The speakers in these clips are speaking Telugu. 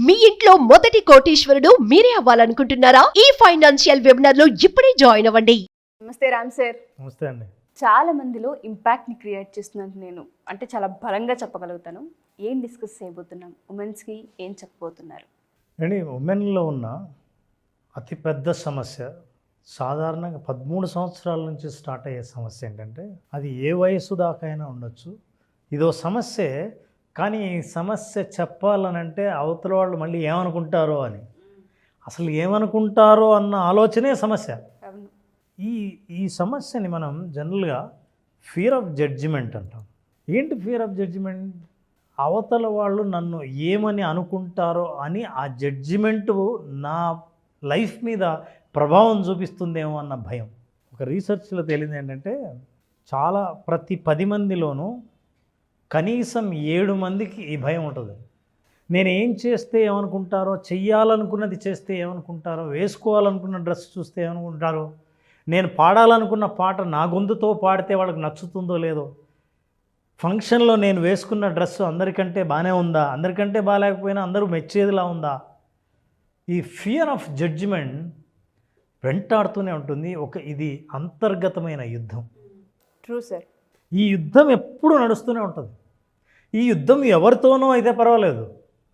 మీ ఇంట్లో మొదటి కోటీశ్వరుడు మీరే అవ్వాలనుకుంటున్నారా? ఈ ఫైనాన్షియల్ వెబినార్ లో ఇప్పుడే జాయిన్ అవ్వండి. నమస్తే రామ్ సార్. నమస్తే అండి. చాలా మందిలో ఇంపాక్ట్ని క్రియేట్ చేస్తున్నట్టు నేను అంటే చాలా బలంగా చెప్పగలుగుతాను. ఏం డిస్కస్ చేయబోతున్నాం, ఉమెన్స్కి ఏం చెప్పబోతున్నారు? అండి, ఉమెన్లో ఉన్న అతిపెద్ద సమస్య సాధారణంగా 13 సంవత్సరాల నుంచి స్టార్ట్ అయ్యే సమస్య ఏంటంటే, అది ఏ వయసు దాకా అయినా ఉండొచ్చు. ఇదో సమస్యే, కానీ ఈ సమస్య చెప్పాలనంటే అవతల వాళ్ళు మళ్ళీ ఏమనుకుంటారో అని, అసలు ఏమనుకుంటారో అన్న ఆలోచనే సమస్య. ఈ ఈ సమస్యని మనం జనరల్గా ఫియర్ ఆఫ్ జడ్జిమెంట్ అంటాం. ఏంటి ఫియర్ ఆఫ్ జడ్జిమెంట్? అవతల వాళ్ళు నన్ను ఏమని అనుకుంటారో అని ఆ జడ్జిమెంటు నా లైఫ్ మీద ప్రభావం చూపిస్తుందేమో అన్న భయం. ఒక రీసెర్చ్లో తేలింది ఏంటంటే, ప్రతి 10 మందిలోనూ కనీసం 7 మందికి ఈ భయం ఉంటుంది. నేను ఏం చేస్తే ఏమనుకుంటారో, చెయ్యాలనుకున్నది చేస్తే ఏమనుకుంటారో, వేసుకోవాలనుకున్న డ్రెస్ చూస్తే ఏమనుకుంటారో, నేను పాడాలనుకున్న పాట నా గొంతుతో పాడితే వాళ్ళకి నచ్చుతుందో లేదో, ఫంక్షన్లో నేను వేసుకున్న డ్రెస్సు అందరికంటే బాగానే ఉందా, అందరికంటే బాగాలేకపోయినా అందరూ మెచ్చేదిలా ఉందా. ఈ ఫియర్ ఆఫ్ జడ్జిమెంట్ వెంటాడుతూనే ఉంటుంది. ఇది అంతర్గతమైన యుద్ధం. True sir. ఈ యుద్ధం ఎప్పుడూ నడుస్తూనే ఉంటుంది. ఈ యుద్ధం ఎవరితోనో అయితే పర్వాలేదు,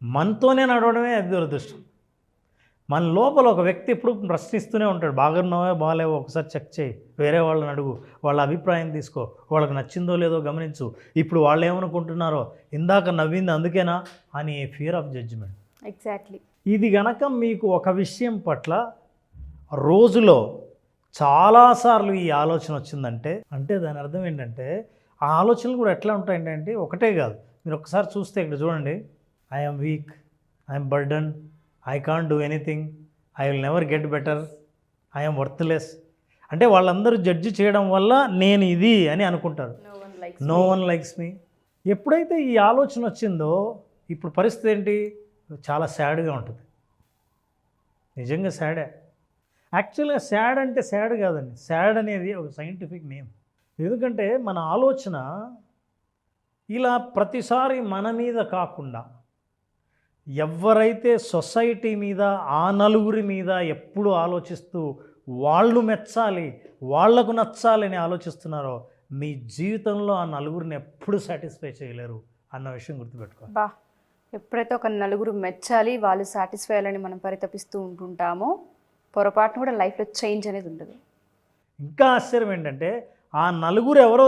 మనతోనే నడవడమే అది దురదృష్టం. మన లోపల ఒక వ్యక్తి ఎప్పుడు ప్రశ్నిస్తూనే ఉంటాడు, బాగున్నావో బాగాలేవో ఒకసారి చెక్ చేయి, వేరే వాళ్ళని అడుగు, వాళ్ళ అభిప్రాయం తీసుకో, వాళ్ళకి నచ్చిందో లేదో గమనించు, ఇప్పుడు వాళ్ళు ఏమనుకుంటున్నారో, ఇందాక నవ్వింది అందుకేనా అని ఫియర్ ఆఫ్ జడ్జిమెంట్. ఎగ్జాక్ట్లీ. ఇది గనక మీకు ఒక విషయం పట్ల రోజులో చాలాసార్లు ఈ ఆలోచన వచ్చిందంటే, అంటే దాని అర్థం ఏంటంటే, ఆ ఆలోచనలు కూడా ఎట్లా ఉంటాయంటే, ఒకటే కాదు, మీరు ఒకసారి చూస్తే ఇక్కడ చూడండి, I'm week, I'm burden, I can't do anything, I will never get better, I'm worthless. అంటే వాళ్ళందరూ జడ్జి చేయడం వల్ల నేను ఇది అని అనుకుంటారు. No one likes me. ఎప్పుడైతే ఈ ఆలోచన వచ్చిందో, ఇప్పుడు పరిస్థితి ఏంటి? చాలా సాడ్గా ఉంటుంది. నిజంగా సాడే. యాక్చువల్గా సాడ్ అంటే సాడ్ కాదండి, సాడ్ అనేది ఒక సైంటిఫిక్ నేమ్. ఎందుకంటే మన ఆలోచన ఇలా ప్రతిసారి మన మీద కాకుండా, ఎవరైతే సొసైటీ మీద, ఆ నలుగురి మీద ఎప్పుడు ఆలోచిస్తూ వాళ్ళు మెచ్చాలి, వాళ్లకు నచ్చాలని ఆలోచిస్తున్నారో, మీ జీవితంలో ఆ నలుగురిని ఎప్పుడు సాటిస్ఫై చేయలేరు అన్న విషయం గుర్తుపెట్టుకోవాలి. ఎప్పుడైతే ఒక నలుగురు మెచ్చాలి, వాళ్ళు సాటిస్ఫై అయ్యాలని మనం పరితపిస్తూ ఉంటుంటామో, పొరపాటును కూడా లైఫ్లో చేంజ్ అనేది ఉండదు. ఇంకా ఆశ్చర్యం ఏంటంటే, ఆ నలుగురు ఎవరో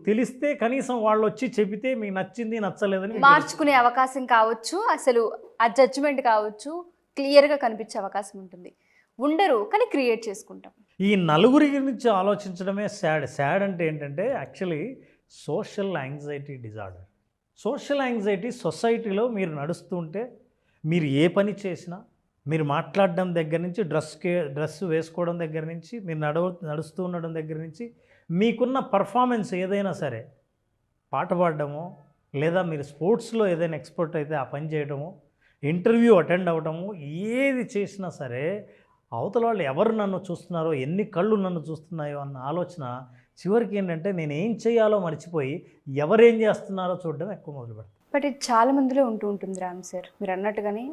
తెలిస్తే కనీసం వాళ్ళు వచ్చి చెబితే మీకు నచ్చింది నచ్చలేదని మార్చుకునే అవకాశం కావచ్చు, అసలు ఆ జడ్జిమెంట్ కావచ్చు, క్లియర్గా కనిపించే అవకాశం ఉంటుంది. ఉండరు, కానీ క్రియేట్ చేసుకుంటాం. ఈ నలుగురి గురించి ఆలోచించడమే సాడ్. సాడ్ అంటే ఏంటంటే, actually social anxiety disorder. Social anxiety సొసైటీలో మీరు నడుస్తుంటే, మీరు ఏ పని చేసినా, మీరు మాట్లాడడం దగ్గర నుంచి, డ్రెస్ వేసుకోవడం దగ్గర నుంచి, మీరు నడుస్తూ ఉండడం దగ్గర నుంచి, మీకున్న పర్ఫార్మెన్స్ ఏదైనా సరే, పాట పాడడమో, లేదా మీరు స్పోర్ట్స్లో ఏదైనా ఎక్స్పర్ట్ అయితే ఆ పని చేయడమో, ఇంటర్వ్యూ అటెండ్ అవ్వడము, ఏది చేసినా సరే అవతల వాళ్ళు ఎవరు నన్ను చూస్తున్నారో, ఎన్ని కళ్ళు నన్ను చూస్తున్నాయో అన్న ఆలోచన చివరికి ఏంటంటే, నేను ఏం చేయాలో మర్చిపోయి ఎవరేం చేస్తున్నారో చూడడం ఎక్కువ మొదలు పెడతాను. బట్ ఇది చాలా మందిలో ఉంటుంది రామ్ సార్. మీరు అన్నట్టుగానే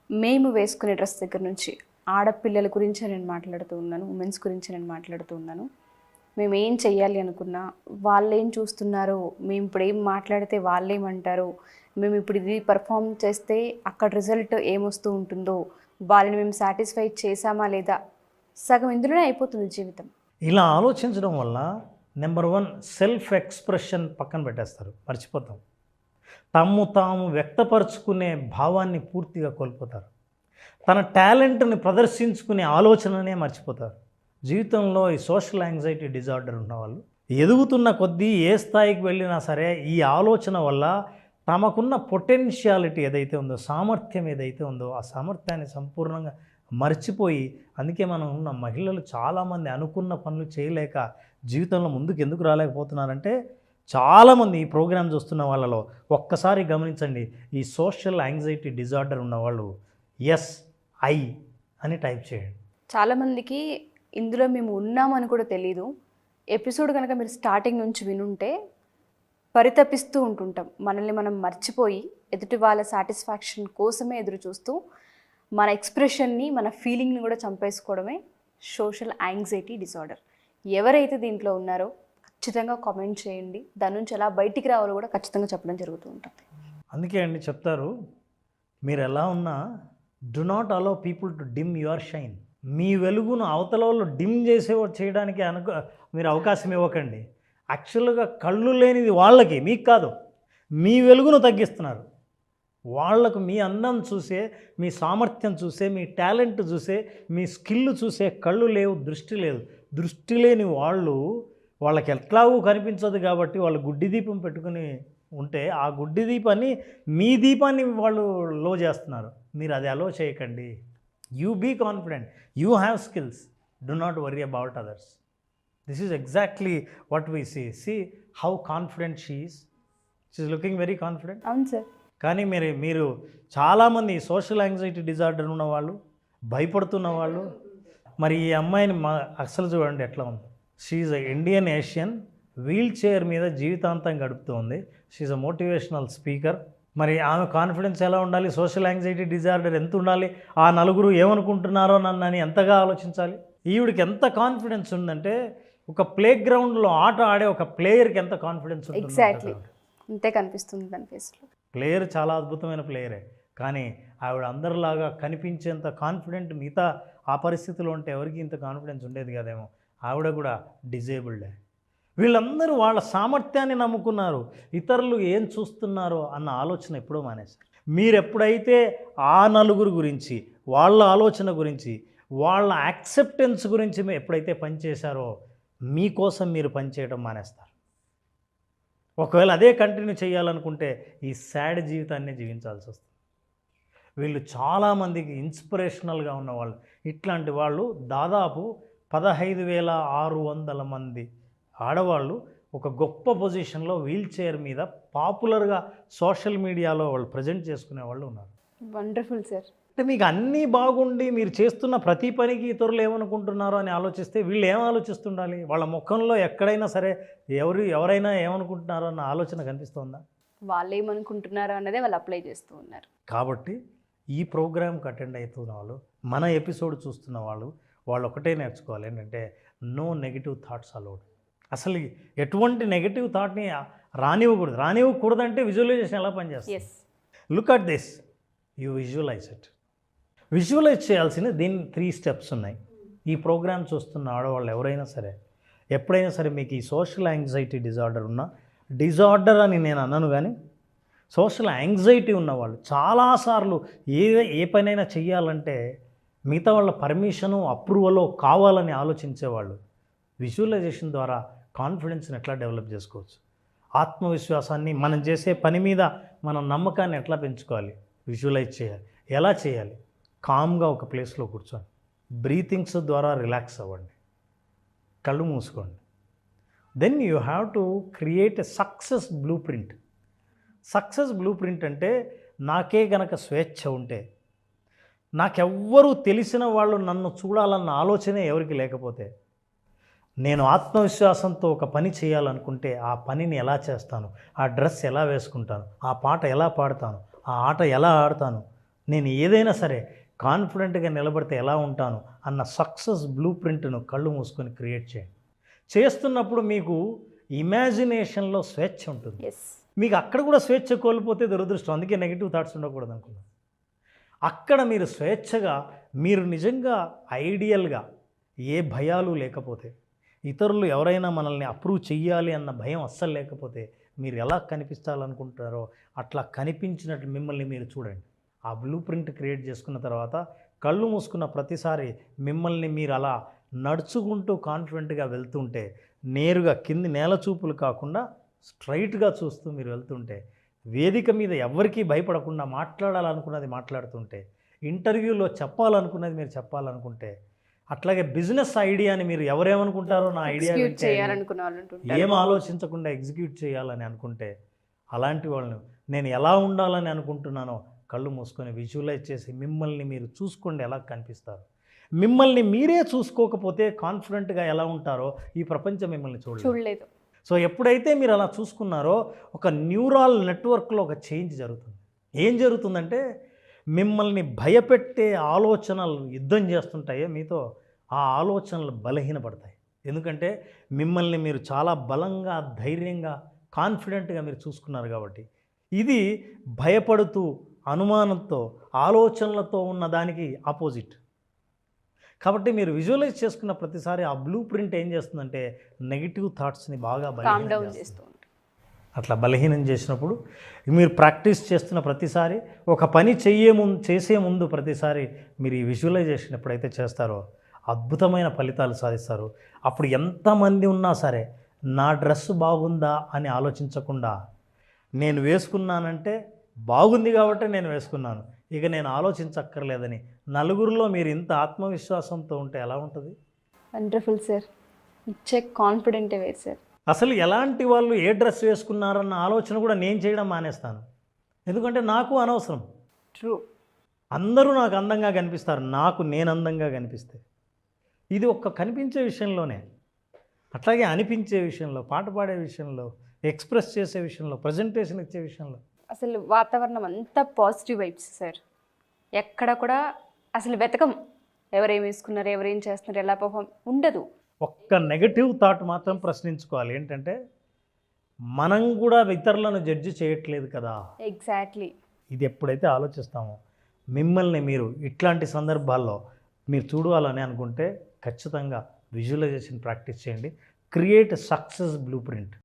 మేము వేసుకునే డ్రెస్ దగ్గర నుంచి, ఆడపిల్లల గురించి నేను మాట్లాడుతూ ఉన్నాను, ఉమెన్స్ గురించి నేను మాట్లాడుతూ ఉన్నాను. మేము ఏం చెయ్యాలి అనుకున్నా వాళ్ళు ఏం చూస్తున్నారో, మేము ఇప్పుడు ఏం మాట్లాడితే వాళ్ళు ఏమంటారో, మేము ఇప్పుడు ఇది పర్ఫామ్ చేస్తే అక్కడ రిజల్ట్ ఏమొస్తూ ఉంటుందో, వాళ్ళని మేము సాటిస్ఫై చేసామా లేదా, సగం ఇందులోనే అయిపోతుంది జీవితం. ఇలా ఆలోచించడం వల్ల నెంబర్ 1 సెల్ఫ్ ఎక్స్ప్రెషన్ పక్కన పెట్టేస్తారు, మర్చిపోతాం. తాము వ్యక్తపరుచుకునే భావాన్ని పూర్తిగా కోల్పోతారు. తన టాలెంట్ని ప్రదర్శించుకునే ఆలోచననే మర్చిపోతారు. జీవితంలో ఈ సోషల్ యాంగ్జైటీ డిజార్డర్ ఉన్నవాళ్ళు ఎదుగుతున్న కొద్దీ ఏ స్థాయికి వెళ్ళినా సరే, ఈ ఆలోచన వల్ల తమకున్న పొటెన్షియాలిటీ ఏదైతే ఉందో, సామర్థ్యం ఏదైతే ఉందో, ఆ సామర్థ్యాన్ని సంపూర్ణంగా మర్చిపోయి, అందుకే మనం ఉన్న మహిళలు చాలామంది అనుకున్న పనులు చేయలేక జీవితంలో ముందుకు ఎందుకు రాలేకపోతున్నారంటే, చాలామంది ఈ ప్రోగ్రామ్ చూస్తున్న వాళ్ళలో ఒక్కసారి గమనించండి, ఈ సోషల్ యాంగ్జైటీ డిజార్డర్ ఉన్నవాళ్ళు SI అని టైప్ చేయండి. చాలామందికి ఇందులో మేము ఉన్నామని కూడా తెలీదు. ఎపిసోడ్ కనుక మీరు స్టార్టింగ్ నుంచి వినుంటే పరితపిస్తూ ఉంటుంటాం. మనల్ని మనం మర్చిపోయి ఎదుటి వాళ్ళ సాటిస్ఫాక్షన్ కోసమే ఎదురు చూస్తూ మన ఎక్స్ప్రెషన్ని, మన ఫీలింగ్ని కూడా చంపేసుకోవడమే సోషల్ యాంగ్జైటీ డిసార్డర్. ఎవరైతే దీంట్లో ఉన్నారో ఖచ్చితంగా కామెంట్ చేయండి. దాని నుంచి ఎలా బయటికి రావాలో కూడా ఖచ్చితంగా చెప్పడం జరుగుతూ ఉంటుంది. అందుకే అండి చెప్తారు, మీరు ఎలా ఉన్నా do not allow people to dim your shine. మీ వెలుగును అవతల వాళ్ళు డిమ్ చేయడానికి మీరు అవకాశం ఇవ్వకండి. యాక్చువల్గా కళ్ళు లేనిది వాళ్ళకి, మీకు కాదు. మీ వెలుగును తగ్గిస్తున్నారు. వాళ్లకు మీ అందం చూసే, మీ సామర్థ్యం చూసే, మీ టాలెంట్ చూసే, మీ స్కిల్ చూసే కళ్ళు లేవు, దృష్టి లేదు. దృష్టి లేని వాళ్ళకి ఎట్లాగూ కనిపించదు కాబట్టి వాళ్ళు గుడ్డి దీపం పెట్టుకుని ఉంటే ఆ గుడ్డి దీపాన్ని, మీ దీపాన్ని వాళ్ళు లో చేస్తున్నారు. మీరు అది అలో చేయకండి. You be confident, you have skills, do not worry about others. This is exactly what we see how confident she is looking very confident. అవును సార్. కానీ మీరు చాలామంది సోషల్ యాంగ్జైటీ డిజార్డర్ ఉన్నవాళ్ళు, భయపడుతున్న వాళ్ళు, మరి ఈ అమ్మాయిని అసలు చూడండి ఎట్లా ఉంది. She's a Indian Asian, wheelchair మీద జీవితాంతం గడుపుతుంది. She's a motivational speaker. మరి ఆమె కాన్ఫిడెన్స్ ఎలా ఉండాలి? సోషల్ యాంగ్జైటీ డిజార్డర్ ఎంత ఉండాలి? ఆ నలుగురు ఏమనుకుంటున్నారో నన్ను ఎంతగా ఆలోచించాలి? ఈవిడికి ఎంత కాన్ఫిడెన్స్ ఉందంటే ఒక ప్లే గ్రౌండ్లో ఆట ఆడే ఒక ప్లేయర్కి ఎంత కాన్ఫిడెన్స్ ఉంటుంది. ఎగ్జాక్ట్లీ అంతే కనిపిస్తుంది దాని ఫేస్లో. ప్లేయర్ చాలా అద్భుతమైన ప్లేయరే, కానీ ఆవిడ అందరిలాగా కనిపించేంత కాన్ఫిడెంట్ మిగతా ఆ పరిస్థితిలో ఉంటే ఎవరికి ఇంత కాన్ఫిడెన్స్ ఉండేది కదేమో. ఆవిడ కూడా డిజేబుల్డే. వీళ్ళందరూ వాళ్ళ సామర్థ్యాన్ని నమ్ముకున్నారు. ఇతరులు ఏం చూస్తున్నారో అన్న ఆలోచన ఎప్పుడో మానేశారు. మీరు ఎప్పుడైతే ఆ నలుగురు గురించి, వాళ్ళ ఆలోచన గురించి, వాళ్ళ యాక్సెప్టెన్స్ గురించి ఎప్పుడైతే పనిచేశారో మీకోసం మీరు పనిచేయడం మానేస్తారు. ఒకవేళ అదే కంటిన్యూ చేయాలనుకుంటే ఈ సాడ్ జీవితాన్ని జీవించాల్సి వస్తుంది. వీళ్ళు చాలామందికి ఇన్స్పిరేషనల్గా ఉన్నవాళ్ళు. ఇట్లాంటి వాళ్ళు దాదాపు 15,600 మంది ఆడవాళ్ళు ఒక గొప్ప పొజిషన్లో వీల్ చైర్ మీద పాపులర్గా సోషల్ మీడియాలో వాళ్ళు ప్రజెంట్ చేసుకునే వాళ్ళు ఉన్నారు. Wonderful sir. అంటే మీకు అన్నీ బాగుండి మీరు చేస్తున్న ప్రతి పనికి ఇతరులు ఏమనుకుంటున్నారో అని ఆలోచిస్తే వీళ్ళు ఏం ఆలోచిస్తుండాలి? వాళ్ళ ముఖంలో ఎక్కడైనా సరే ఎవరైనా ఏమనుకుంటున్నారో అన్న ఆలోచన కనిపిస్తుందా? వాళ్ళు ఏమనుకుంటున్నారో అన్నదే వాళ్ళు అప్లై చేస్తూ ఉన్నారు. కాబట్టి ఈ ప్రోగ్రామ్కి అటెండ్ అవుతున్న వాళ్ళు, మన ఎపిసోడ్ చూస్తున్న వాళ్ళు ఒకటే నేర్చుకోవాలి, ఏంటంటే నో నెగిటివ్ థాట్స్ అలౌడ్. అసలు ఎటువంటి నెగిటివ్ థాట్ని రానివ్వకూడదంటే విజువలైజేషన్ ఎలా పనిచేస్తుంది? Look at this, you visualize it. Visualize చేయాల్సిన దీని 3 స్టెప్స్ ఉన్నాయి. ఈ ప్రోగ్రామ్ చూస్తున్న ఆడవాళ్ళు ఎవరైనా సరే, ఎప్పుడైనా సరే మీకు ఈ సోషల్ యాంగ్జైటీ డిజార్డర్ అని నేను అన్నాను, కానీ సోషల్ యాంగ్జైటీ ఉన్నవాళ్ళు చాలాసార్లు ఏ పనైనా చెయ్యాలంటే మిగతా వాళ్ళ పర్మిషను, అప్రూవలో కావాలని ఆలోచించేవాళ్ళు విజువలైజేషన్ ద్వారా కాన్ఫిడెన్స్ని ఎట్లా డెవలప్ చేసుకోవచ్చు, ఆత్మవిశ్వాసాన్ని, మనం చేసే పని మీద మన నమ్మకాన్ని ఎట్లా పెంచుకోవాలి, విజువలైజ్ చేయాలి. ఎలా చేయాలి? కామ్గా ఒక ప్లేస్లో కూర్చొని బ్రీతింగ్స్ ద్వారా రిలాక్స్ అవ్వండి, కళ్ళు మూసుకోండి. Then you have to create a success blueprint. Success blueprint అంటే, నాకే గనక స్వేచ్ఛ ఉంటే, నాకెవ్వరూ తెలిసిన వాళ్ళు నన్ను చూడాలన్న ఆలోచనే ఎవరికి లేకపోతే, నేను ఆత్మవిశ్వాసంతో ఒక పని చేయాలనుకుంటే ఆ పనిని ఎలా చేస్తాను, ఆ డ్రెస్ ఎలా వేసుకుంటాను, ఆ పాట ఎలా పాడతాను, ఆ ఆట ఎలా ఆడతాను, నేను ఏదైనా సరే కాన్ఫిడెంట్గా నిలబడితే ఎలా ఉంటాను అన్న సక్సెస్ బ్లూ ప్రింట్ను కళ్ళు మూసుకొని క్రియేట్ చేయండి. చేస్తున్నప్పుడు మీకు ఇమాజినేషన్లో స్వేచ్ఛ ఉంటుంది. మీకు అక్కడ కూడా స్వేచ్ఛ కోల్పోతే దురదృష్టం. అందుకే నెగిటివ్ థాట్స్ ఉండకూడదు అనుకున్నాను. అక్కడ మీరు స్వేచ్ఛగా, మీరు నిజంగా ఐడియల్గా, ఏ భయాలు లేకపోతే, ఇతరులు ఎవరైనా మనల్ని అప్రూవ్ చెయ్యాలి అన్న భయం అస్సలు లేకపోతే, మీరు ఎలా కనిపించాలనుకుంటారో అట్లా కనిపించినట్లు మిమ్మల్ని మీరు చూడండి. ఆ బ్లూ ప్రింట్ క్రియేట్ చేసుకున్న తర్వాత కళ్ళు మూసుకున్న ప్రతిసారి మిమ్మల్ని మీరు అలా నడుచుకుంటూ కాన్ఫిడెంట్గా వెళ్తుంటే, నేరుగా కింది నేల చూపులు కాకుండా స్ట్రైట్గా చూస్తూ మీరు వెళ్తుంటే, వేదిక మీద ఎవరికీ భయపడకుండా మాట్లాడాలనుకున్నది మాట్లాడుతుంటే, ఇంటర్వ్యూలో చెప్పాలనుకున్నది మీరు చెప్పాలనుకుంటే, అట్లాగే బిజినెస్ ఐడియాని మీరు ఎవరేమనుకుంటారో నా ఐడియా ఏం ఆలోచించకుండా ఎగ్జిక్యూట్ చేయాలని అనుకుంటే, అలాంటి వాళ్ళని నేను ఎలా ఉండాలని అనుకుంటున్నానో కళ్ళు మూసుకొని విజువలైజ్ చేసి మిమ్మల్ని మీరు చూసుకోండి ఎలా కనిపిస్తారు. మిమ్మల్ని మీరే చూసుకోకపోతే కాన్ఫిడెంట్గా ఎలా ఉంటారో ఈ ప్రపంచం మిమ్మల్ని చూడలేదు. సో ఎప్పుడైతే మీరు అలా చూసుకున్నారో ఒక న్యూరాల్ నెట్వర్క్లో ఒక చేంజ్ జరుగుతుంది. ఏం జరుగుతుందంటే మిమ్మల్ని భయపెట్టే ఆలోచనలు యుద్ధం చేస్తుంటాయో మీతో, ఆ ఆలోచనలు బలహీనపడతాయి. ఎందుకంటే మిమ్మల్ని మీరు చాలా బలంగా, ధైర్యంగా, కాన్ఫిడెంట్గా మీరు చూసుకున్నారు కాబట్టి. ఇది భయపడుతూ, అనుమానంతో, ఆలోచనలతో ఉన్న దానికి ఆపోజిట్. కాబట్టి మీరు విజువలైజ్ చేసుకున్న ప్రతిసారి ఆ బ్లూ ప్రింట్ ఏం చేస్తుందంటే నెగిటివ్ థాట్స్ని బాగా కామ్ బలహీనం డౌన్ చేస్తుంది. చేస్తూ ఉంటాం. అట్లా బలహీనం చేసినప్పుడు మీరు ప్రాక్టీస్ చేస్తున్న ప్రతిసారి, ఒక పని చేసే ముందు ప్రతిసారి మీరు ఈ విజువలైజేషన్ ఎప్పుడైతే చేస్తారో అద్భుతమైన ఫలితాలు సాధిస్తారు. అప్పుడు ఎంతమంది ఉన్నా సరే నా డ్రెస్ బాగుందా అని ఆలోచించకుండా, నేను వేసుకున్నానంటే బాగుంది కాబట్టి నేను వేసుకున్నాను, ఇక నేను ఆలోచించక్కర్లేదని నలుగురిలో మీరు ఇంత ఆత్మవిశ్వాసంతో ఉంటే ఎలా ఉంటుంది? Wonderful sir. ఇచ్చే కాన్ఫిడెంటే వేరు సార్. అసలు ఎలాంటి వాళ్ళు ఏ డ్రెస్ వేసుకున్నారన్న ఆలోచన కూడా నేను చేయడం మానేస్తాను. ఎందుకంటే నాకు అనవసరం. ట్రూ. అందరూ నాకు అందంగా కనిపిస్తారు, నాకు నేను అందంగా కనిపిస్తే. ఇది ఒక్క కనిపించే విషయంలోనే. అట్లాగే అనిపించే విషయంలో, పాట పాడే విషయంలో, ఎక్స్ప్రెస్ చేసే విషయంలో, ప్రజెంటేషన్ ఇచ్చే విషయంలో అసలు వాతావరణం అంతా పాజిటివ్ వైబ్స్ సార్. ఎక్కడ కూడా అసలు వెతకం ఎవరేం వేసుకున్నారు, ఎవరేం చేస్తున్నారు, ఎలా పర్ఫామ్ ఉండదు. ఒక్క నెగటివ్ థాట్ మాత్రం ప్రశ్నించుకోవాలి. ఏంటంటే మనం కూడా ఇతరులను జడ్జి చేయట్లేదు కదా. ఎగ్జాక్ట్లీ. ఇది ఎప్పుడైతే ఆలోచిస్తామో మిమ్మల్ని మీరు ఇట్లాంటి సందర్భాల్లో మీరు చూడాలని అనుకుంటే ఖచ్చితంగా విజువలైజేషన్ ప్రాక్టీస్ చేయండి. Create success blue print.